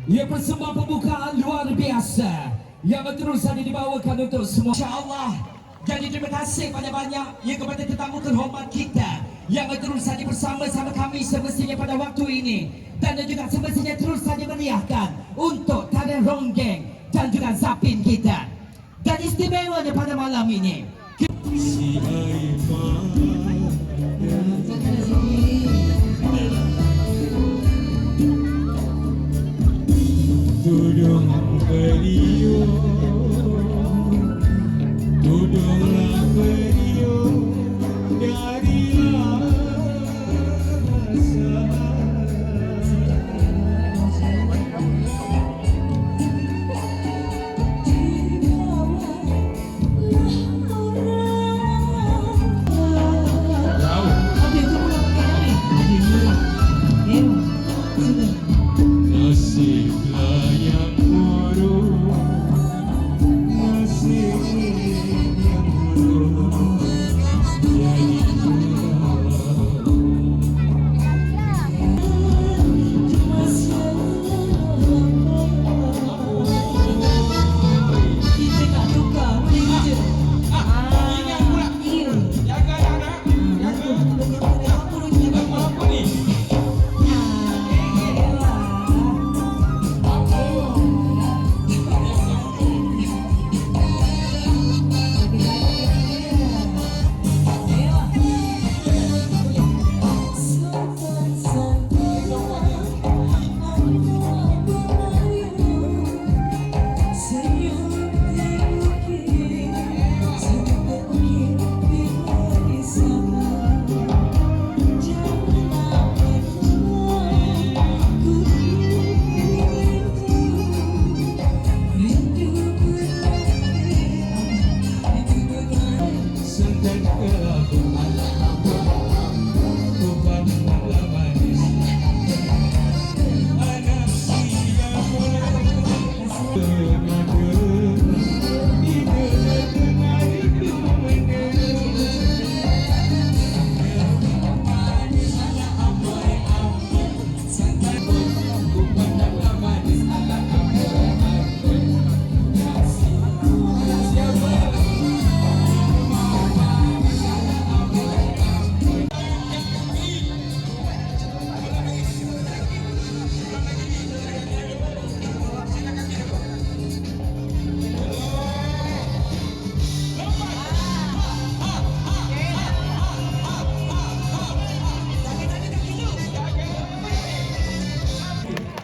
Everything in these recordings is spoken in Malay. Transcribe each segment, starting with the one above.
Ia persembahan pembukaan luar biasa yang berterusan dibawakan untuk semua. InsyaAllah. Jadi terima kasih pada banyak yang kepada tetamu terhormat kita yang berterusan bersama-sama kami semestinya pada waktu ini. Dan juga semestinya terus saja meriahkan untuk tarian ronggeng dan juga zapin kita. Dan istimewanya pada malam ini. Si Aiman tudung beliau, tudunglah beliau dari nasiblah yang buruk, nasib yang buruk jadi kita nak tukar boleh je. Ingat pula. Iya. Jaga anak. Apa ni?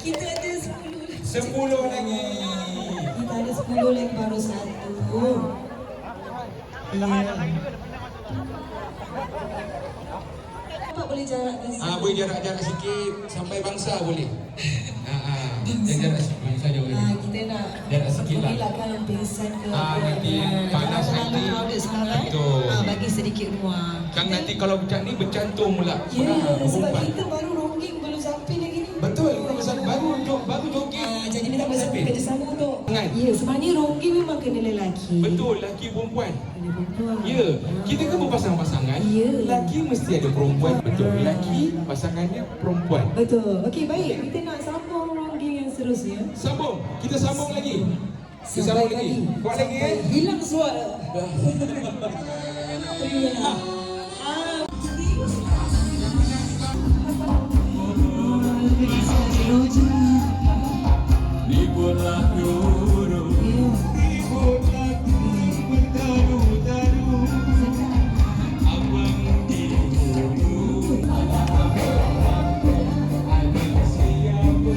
Kita ada 10 lagi. 10 lagi. Kita ada 10 lagi baru 1. Apa boleh jarakkan sikit? Boleh jarak-jarak sikit sampai bangsa boleh. Jangan jarak sikit bangsa je boleh. Kita nak Jarak sikit lah. mengelakkan pingsan ke Nanti panas nanti. crowded sekarang. Betul. Bagi sedikit ruang. Kan nanti kalau macam ni bercantum pula. Ya, sebab Perempuan. kita baru ronggeng belum sampai lagi ni. Betul, baru joget. Jadi kita bersama kerjasama untuk. Sangat. Ya, sebenarnya ronggeng memang kena lelaki. Betul, lelaki perempuan. Kena perempuan. Ya, kita kan berpasang-pasangan. Ya. Lelaki mesti ada perempuan. Betul, lelaki pasangannya perempuan. Betul. Okey, baik. Kita nak sambung ronggeng yang seterusnya. Sambung, kita sambung lagi. Kita Sampai sambung lagi. Kuat lagi Sampai hilang suara. Dibuatlah dulu, dibuatlah bertaru-taru. Abang dulu, ada siapa?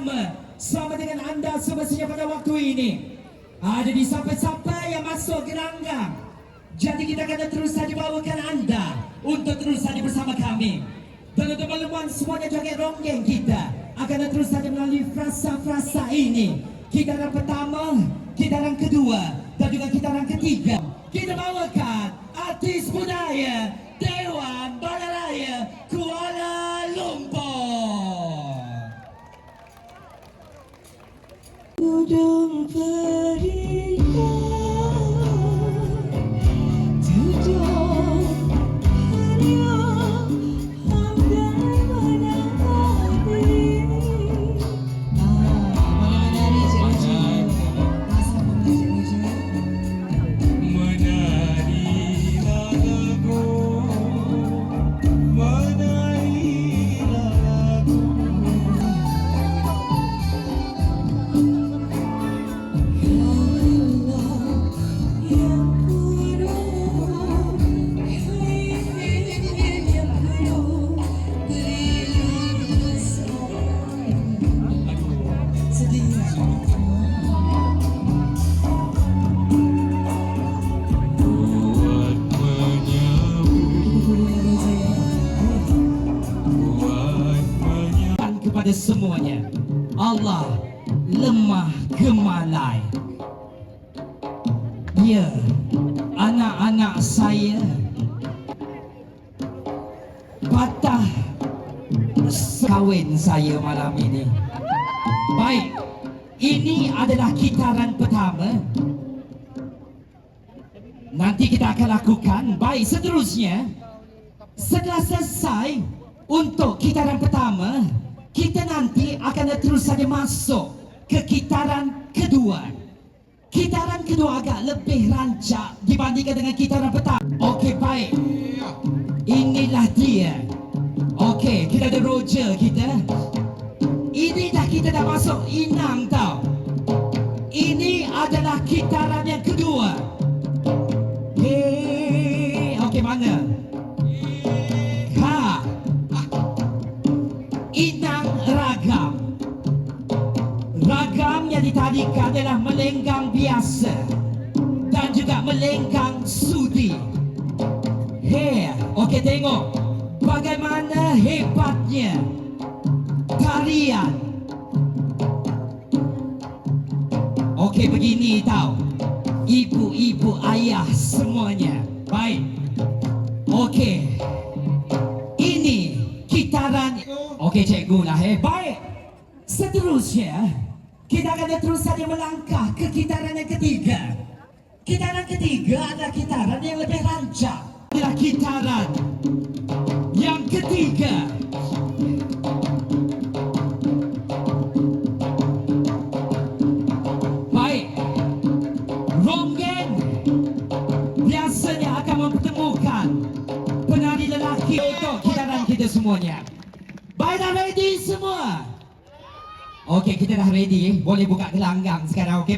bersama dengan anda semestinya pada waktu ini. Jadi sampai-sampai yang masuk gelanggang, jadi kita akan terus saja bawakan anda untuk terus saja bersama kami. Dan untuk makluman semuanya joget ronggeng kita akan terus saja melalui frasa-frasa ini. Kitaran pertama, kitaran kedua dan juga kitaran ketiga. Kita bawakan artis budaya Dewan Bandaraya Kuala Lumpur. Udang periak, tudung periak, hamdan menari. Menari je. Rasa menari je. Menarilah lagu, menarilah lagu. Buat menyambut, buat menyambut. Kepada semuanya, Allah lemah gemalai. Ya, anak-anak saya patah kahwin saya malam ini. Baik, ini adalah kitaran pertama. Nanti kita akan lakukan. Baik, seterusnya setelah selesai untuk kitaran pertama, kita nanti akan terus saja masuk ke kitaran kedua. Kitaran kedua agak lebih rancak dibandingkan dengan kitaran pertama. Okey, baik. Inilah dia. Okey, kita ada Roger kita. Ini dah kita dah masuk inang tau. Ini adalah kitaran yang kedua. Okey, mana? Ha. Inang ragam. Ragam yang ditadikan adalah melenggang biasa dan juga melenggang sudi. Okey, tengok bagaimana hebatnya tarian. Okey, begini tau, ibu-ibu, ayah semuanya. Baik. Okey, ini kitaran. Okey, cikgu lah. Baik. Seterusnya, kita akan terus saja melangkah ke kitaran yang ketiga. Kitaran ketiga adalah kitaran yang lebih rancak. Adalah kitaran yang ketiga. Baik. Ronggeng biasanya akan mempertemukan penari lelaki untuk kitaran kita semuanya. Baik, dah ready semua? Okey, kita dah ready. Boleh buka gelanggang sekarang, okey?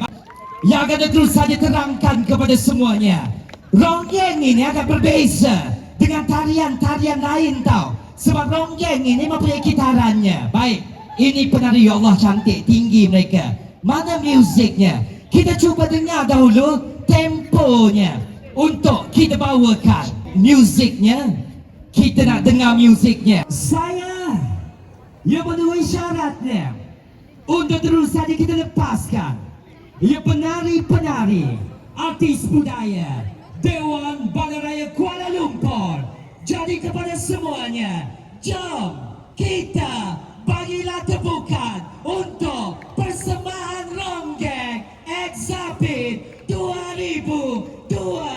Yang akan terus saja terangkan kepada semuanya, ronggeng ini agak berbeza dengan tarian-tarian lain tau. Sebab ronggeng ini mempunyai kitarannya. Baik, ini penari, ya Allah, cantik, tinggi mereka. Mana musiknya? Kita cuba dengar dahulu temponya untuk kita bawakan musiknya. Kita nak dengar musiknya. Saya yang menunggu isyaratnya untuk terus saja kita lepaskan. Ya, penari-penari, artis budaya Dewan Bandaraya Kuala Lumpur. Jadi kepada semuanya, jom kita bagilah tepukan untuk persembahan ronggeng Exhibit 2026.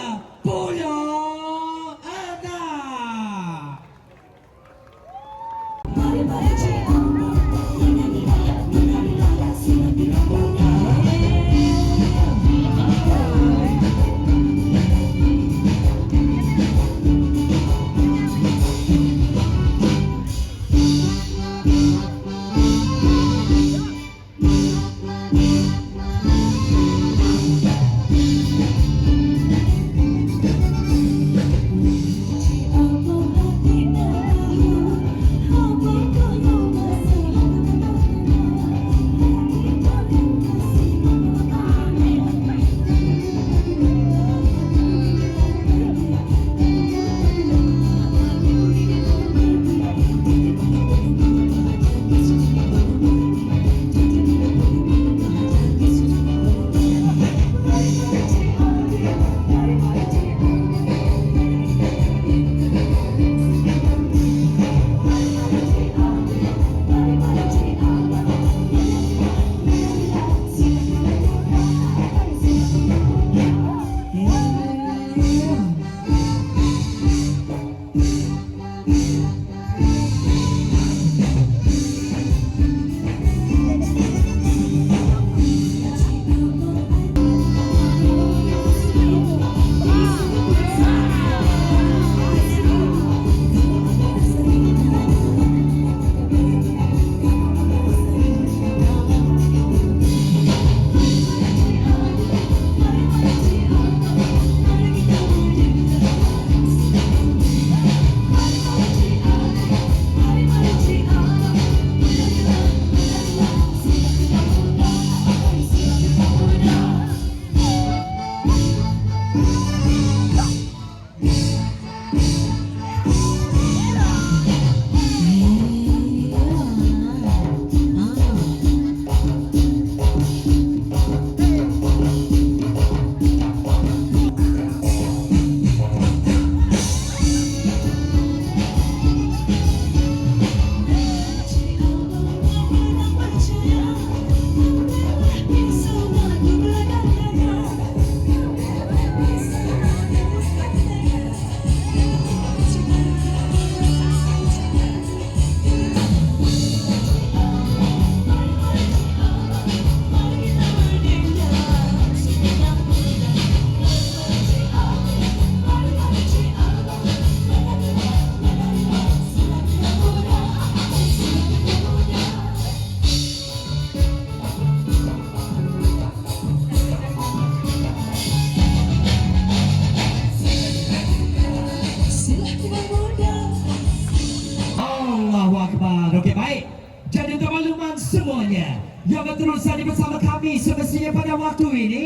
yang berterusan bersama kami semestinya pada waktu ini.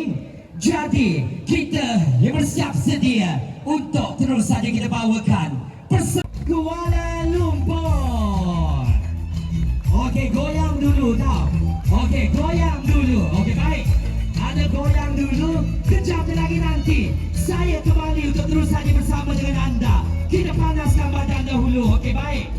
Jadi kita yang bersiap sedia untuk terus saja kita bawakan Kuala Lumpur. Okey, goyang dulu tau. Okey, goyang dulu. Okey, baik. Ada goyang dulu. Kejap lagi nanti saya kembali untuk terus saja bersama dengan anda. Kita panaskan badan dahulu. Okey, baik.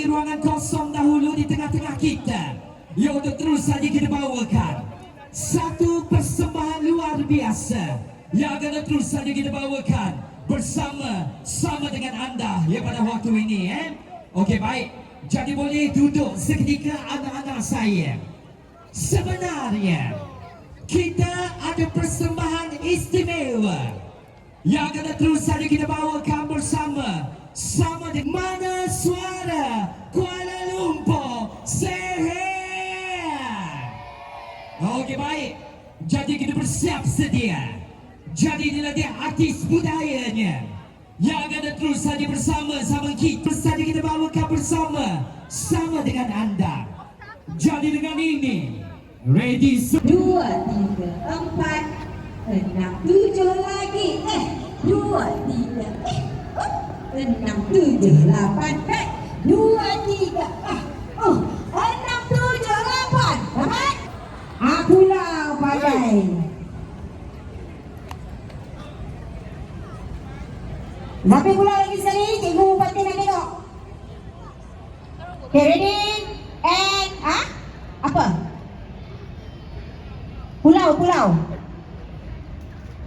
Ruangan kosong dahulu di tengah-tengah kita yang untuk terus saja kita bawakan satu persembahan luar biasa yang akan terus saja kita bawakan bersama dengan anda yang pada waktu ini. Okey, baik. Jadi boleh duduk seketika anak-anak saya. Sebenarnya kita ada persembahan istimewa yang akan terus saja kita bawakan bersama dengan Mana Suara Kuala Lumpur Sehat. Okey, baik. Jadi kita bersiap sedia. Jadi inilah dia artis budayanya yang akan terus saja bersama kita. Terus saja kita bawakan bersama dengan anda. Jadi dengan ini ready 2, 3, 4, 6, 7 lagi. 2, 3, 6, 7, 8. 2, 3, 6, 7, 8. Dapat? Pulau pakai. Sampai pulau lagi sekali. Cikgu Fatih nak tengok. Okay, ready? And, apa? Pulau.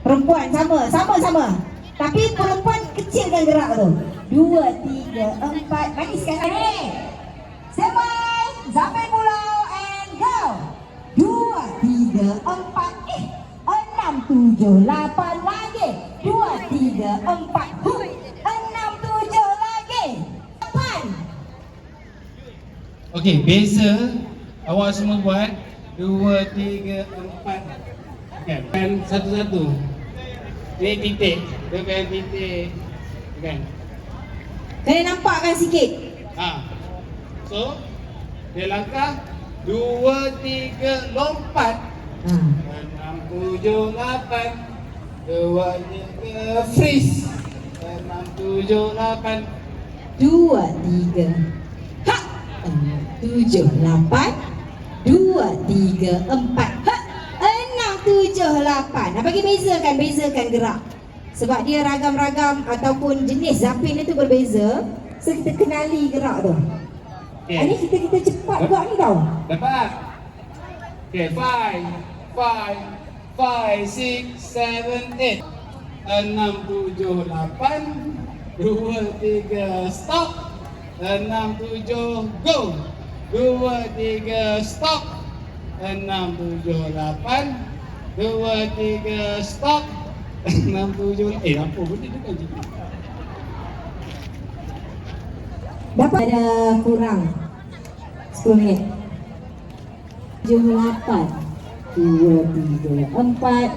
Perempuan sama. Tapi perempuan kecilkan gerak tu. 2, 3, 4. Manis kan? Ready? Sampai. Sampai pulau and go. 2, 3, 4. 6, 7, 8 lagi. 2, 3, 4. 6, 7 lagi. 8. Okey, beza awak semua buat 2, 3, 4. Kan, pen satu-satu. Ini titik, dia pen titik. Kan. Kena nampakkan sikit. So, dia langkah 2, 3, lompat. 6, 7, 8. 2, 3, freeze. 6, 7, 8. 2, 3. 7, 8. 2, 3, 4. 6, 7, 8. Nak bagi bezakan gerak. Sebab dia ragam-ragam ataupun jenis zapin dia tu berbeza. So kita kenali gerak tu. Ini kita cepat buat ni tau. Dapat. Okay, 5, 6, 7, 8. 6, 7, 8. 2, 3, stop. 6, 7, go. 2, 3, stop. 6, 7, 8. 2, 3, stop. 6, 7, apa benda tu kan? Dapat ada kurang 10 minit. 7, 8. 2, 3, 4.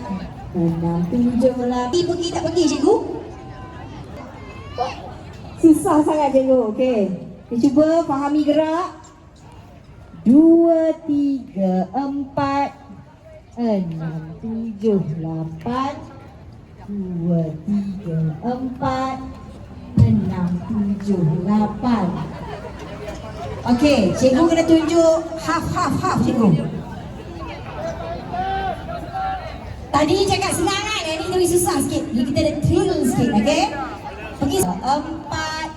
6, 7, 8. Pergi tak pergi cikgu? Susah sangat cikgu. Okey. Kita cuba fahami gerak. 2, 3, 4. 6, 7, 8. 2, 3, 4. 6, 7, 8. Okey, cikgu kena tunjuk half cikgu. Tadi cakap senang kan? Yang ni lebih susah sikit. Jadi kita ada thrill sikit, okey? Pergi 4.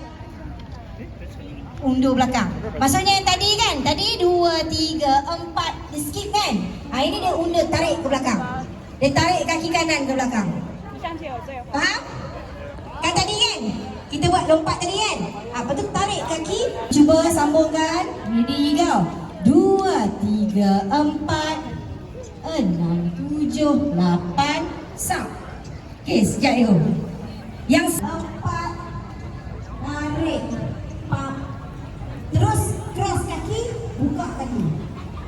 Undur belakang. Maksudnya yang tadi kan? Tadi 2, 3, 4. Dia skip kan? Ini dia unda tarik ke belakang. Dia tarik kaki kanan ke belakang. Faham? Kan tadi kan? Kita buat lompat tadi kan? Lepas tu tarik kaki. Cuba sambungkan. Ready, go. 2, 3, 4, 6, 7, 8, stop. Okay, sekejap dulu. Yang 4, tarik, pump. Terus cross kaki, buka kaki.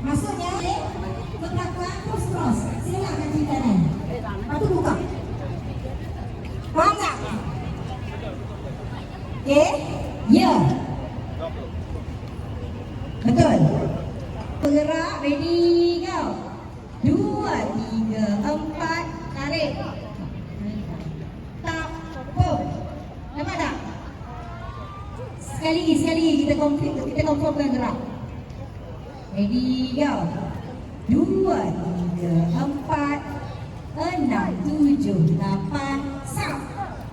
Maksudnya, ke belakang, terus cross. Silakan kaki kanan. Lepas tu buka. Faham tak? Okay? Ya. Betul. Bergerak, ready, go. 2, 3, 4, tarik. Tak, pop. Nampak tak? Sekali lagi kita confirmkan gerak. Ready, go. 2, 3, 4, 6, 7, 8, sap.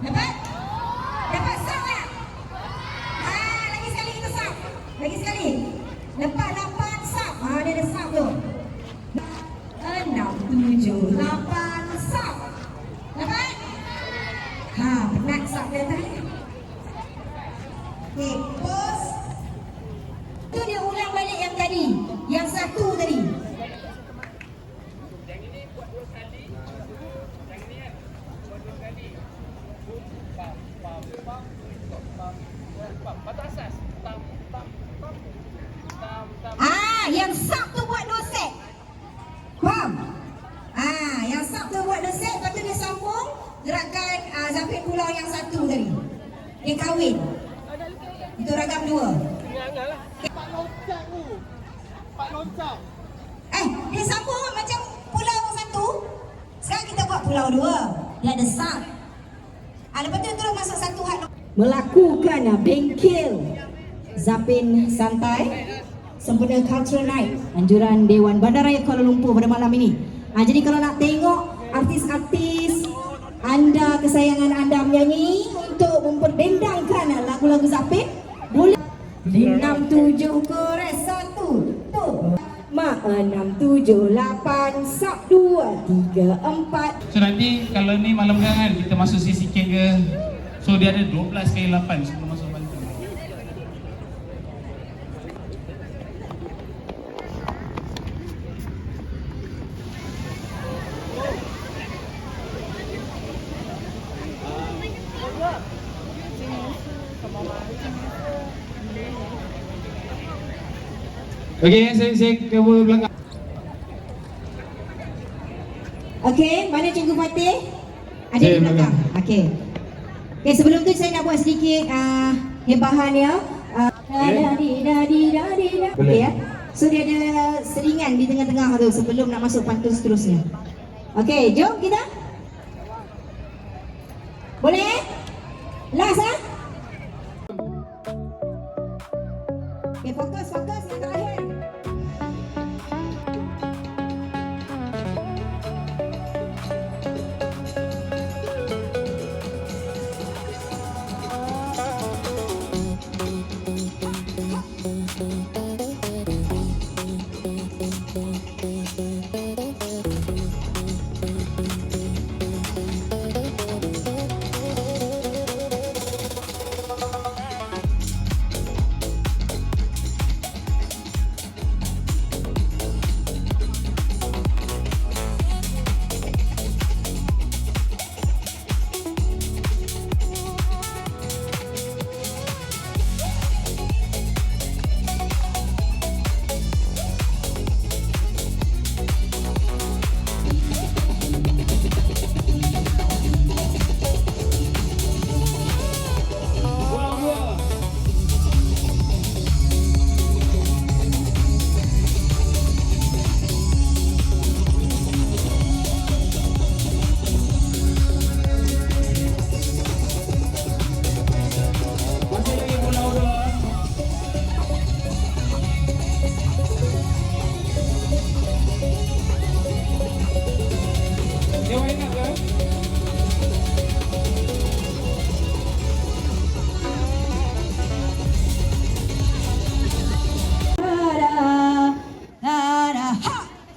Dapat? Dapat sap tak? Lagi sekali kita sap. Lagi sekali. Lepas 8 sap. Dia ada sap tu. 6, 7, 8, sap. Dapat? Penat sap dia tadi. Okay, pause. Tu dia ulang balik yang tadi. Yang satu tadi. Yang sub tu buat 2 set. Faham? Yang sub tu buat 2 set. Lepas tu dia sambung gerakan Zapin Pulau yang satu tadi. Dia kahwin. Itu ragam 2. Pak loncat. Dia sambung macam pulau satu. Sekarang kita buat pulau 2. Dia ada sub. Lepas tu terus masuk satu had. Melakukan bengkel Zapin santai sempena Cultural Night anjuran Dewan Bandaraya Kuala Lumpur pada malam ini. Jadi kalau nak tengok artis-artis anda kesayangan anda menyanyi untuk memperdendangkan lagu-lagu Zapin, boleh 6, 7 kores 1 tu. Mak 6, 7, 8, sub 2, 3, 4. So nanti kalau ni malam kan kita masuk sisi ke. So dia ada 12 kali 8 sebelum masuk balik. Okey, saya ke belakang. Okey, mana Cikgu Fatih? Ada Saya di belakang. belakang. Okey. Okey, sebelum tu saya nak buat sedikit hebahan ya. Okey ya. So dia ada seringan di tengah-tengah tu sebelum nak masuk pantun seterusnya. Okey, jom kita. Boleh? Last ah. Okey, fokus yang terakhir.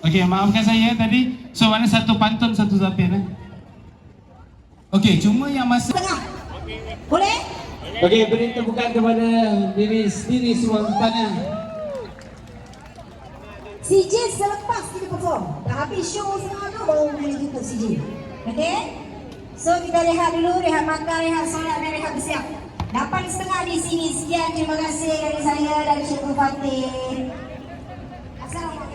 Okey, maafkan saya tadi. So mana satu pantun, satu Zapin Okey, cuma yang masa Tengah. Boleh? Okey, beri tepukan kepada diri sendiri semua tempatnya. CJ selepas kita perform. Dah habis show semua tu baru boleh tutup CJ. Okey? So kita rehat dulu, rehat makan, rehat solat dan rehat bersiap. 8.30 di sini. Sekian, terima kasih dari saya, dari Cikgu Fatih. Assalamualaikum.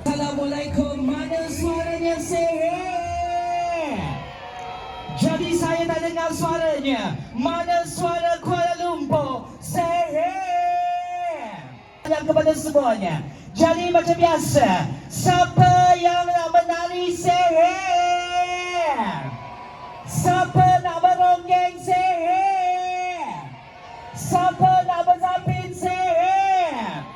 Assalamualaikum, mana suaranya Seher? Jadi saya tak dengar suaranya. Mana suara Kuala Lumpur? Seher! Yang kepada semuanya. Jadi macam biasa, siapa yang nak menari seher? Siapa nak meronggeng seher? Siapa nak berzapin seher?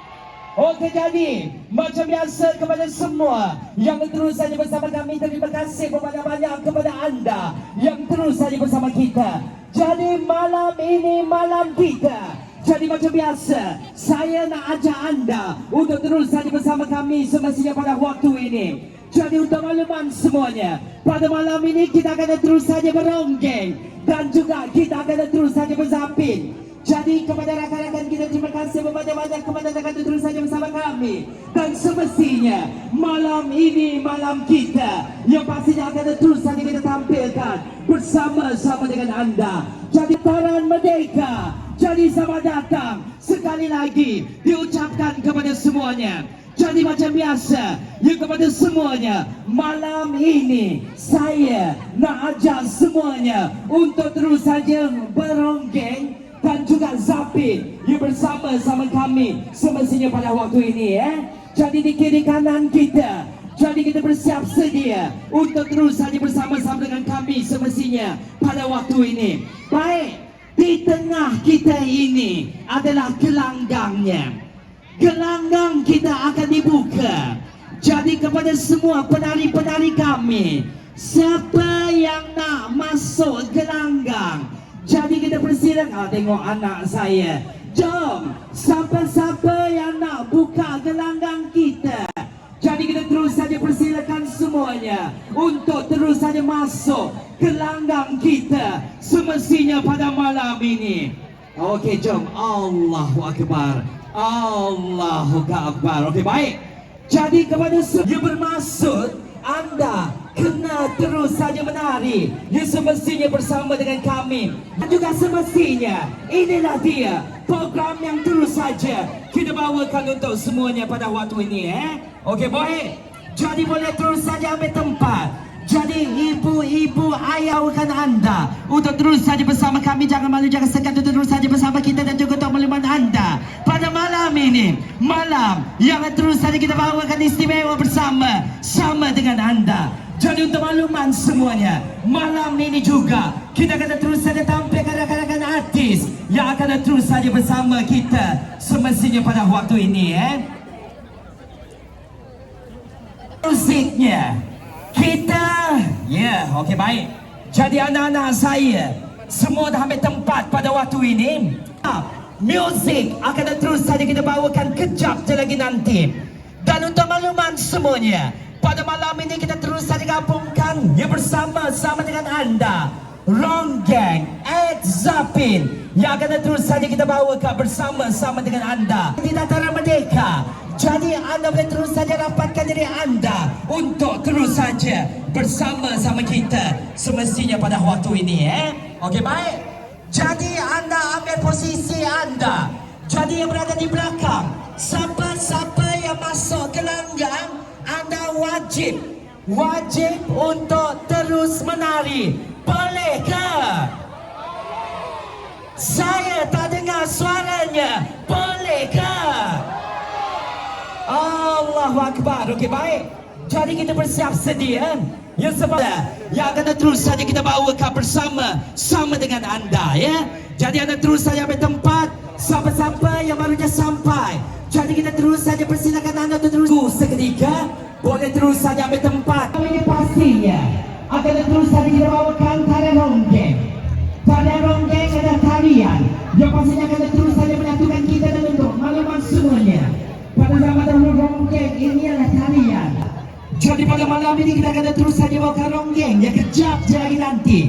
Okey, jadi macam biasa kepada semua yang terus saja bersama kami, terima kasih banyak-banyak kepada anda yang terus saja bersama kita. Jadi malam ini malam kita. Jadi macam biasa, saya nak ajak anda untuk terus saja bersama kami semestinya pada waktu ini. Jadi untuk makluman semuanya, pada malam ini kita akan terus saja beronggeng dan juga kita akan terus saja berzapin. Jadi kepada rakan-rakan kita, terima kasih banyak-banyak kepada rakan terus saja bersama kami. Dan semestinya malam ini malam kita yang pastinya akan terus saja kita tampilkan bersama-sama dengan anda. Jadi Taran Merdeka. Jadi selamat datang sekali lagi diucapkan kepada semuanya. Jadi macam biasa, ya kepada semuanya, malam ini saya nak ajak semuanya untuk terus saja beronggeng dan juga zapin ya bersama-sama kami semestinya pada waktu ini Jadi di kiri kanan kita, jadi kita bersiap sedia untuk terus saja bersama-sama dengan kami semestinya pada waktu ini. Baik, di tengah kita ini adalah gelanggangnya. Gelanggang kita akan dibuka. Jadi kepada semua penari-penari kami, siapa yang nak masuk gelanggang, jadi kita persilakan. Tengok anak saya. Jom, siapa-siapa yang nak buka gelanggang kita, jadi kita terus saja persilakan semuanya untuk terus saja masuk gelanggang kita semestinya pada malam ini. Okey, jom. Allahu Akbar. Allahu Akbar. Okey, baik. Jadi kepada semua yang bermaksud, anda kena terus saja menari ya semestinya bersama dengan kami. Dan juga semestinya inilah dia program yang terus saja kita bawakan untuk semuanya pada waktu ini Okey, baik. Jadi boleh terus saja ambil tempat. Jadi ibu-ibu ayahkan anda untuk terus saja bersama kami. Jangan malu, jangan segan untuk terus saja bersama kita dan juga untuk makluman anda pada malam ini, malam yang terus saja kita bawakan istimewa bersama sama dengan anda. Jadi untuk makluman semuanya, malam ini juga kita akan terus saja tampilkan rakan-rakan artis yang akan terus saja bersama kita semestinya pada waktu ini Musiknya kita, okey, baik. Jadi anak-anak saya semua dah ambil tempat pada waktu ini. Muzik akan terus saja kita bawakan kejap je lagi nanti. Dan untuk makluman semuanya, pada malam ini kita terus saja gabungkan ya bersama-sama dengan anda Ronggeng Zapin yang akan terus saja kita bawakan bersama-sama dengan anda di Dataran Merdeka. Jadi anda boleh terus saja rapatkan diri anda untuk terus saja bersama-sama kita semestinya pada waktu ini Okey, baik. Jadi anda ambil posisi anda. Jadi yang berada di belakang, siapa-siapa yang masuk gelanggang, anda wajib untuk terus menari. Bolehkah? Saya tak dengar suaranya. Bolehkah? Allahu Akbar. Okey, baik. Jadi kita bersiap sedia ya sebab yang akan terus saja kita bawakan bersama dengan anda Jadi anda terus saja ambil tempat. Siapa-siapa yang barunya sampai, jadi kita terus saja persilakan anda untuk terus seketika boleh terus saja ambil tempat. Ini pastinya akan terus saja kita bawakan tarian ronggeng. Tarian ronggeng adalah tarian yang pastinya akan terus saja menyatukan kita dan untuk makluman semuanya. Pada zaman dahulu ronggeng ini adalah tarian. Jadi pada malam ini kita akan terus saja bawakan ronggeng yang kejap je lagi nanti.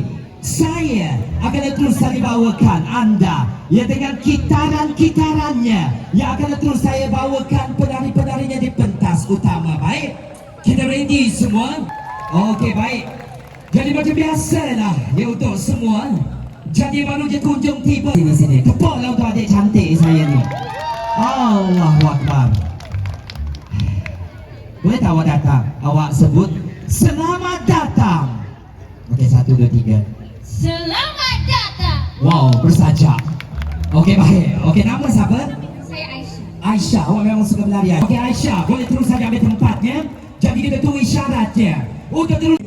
Saya akan terus saja bawakan anda ya dengan kitaran-kitarannya yang akan terus saya bawakan penari-penarinya di pentas utama. Baik, kita ready semua? Okey, baik. Jadi macam biasalah ya untuk semua. Jadi baru je kunjung tiba di sini. Tepuklah untuk adik cantik saya ni. Allahu Akbar. Boleh tak awak datang? Awak sebut selamat datang. Okey, 1, 2, 3. Selamat datang. Wow, bersajak. Okey, baik. Okey, nama siapa? Saya Aisyah. Aisyah, awak memang suka berlarian. Okey Aisyah, boleh terus saja ambil tempatnya. Jadi dia betul isyaratnya. Untuk terus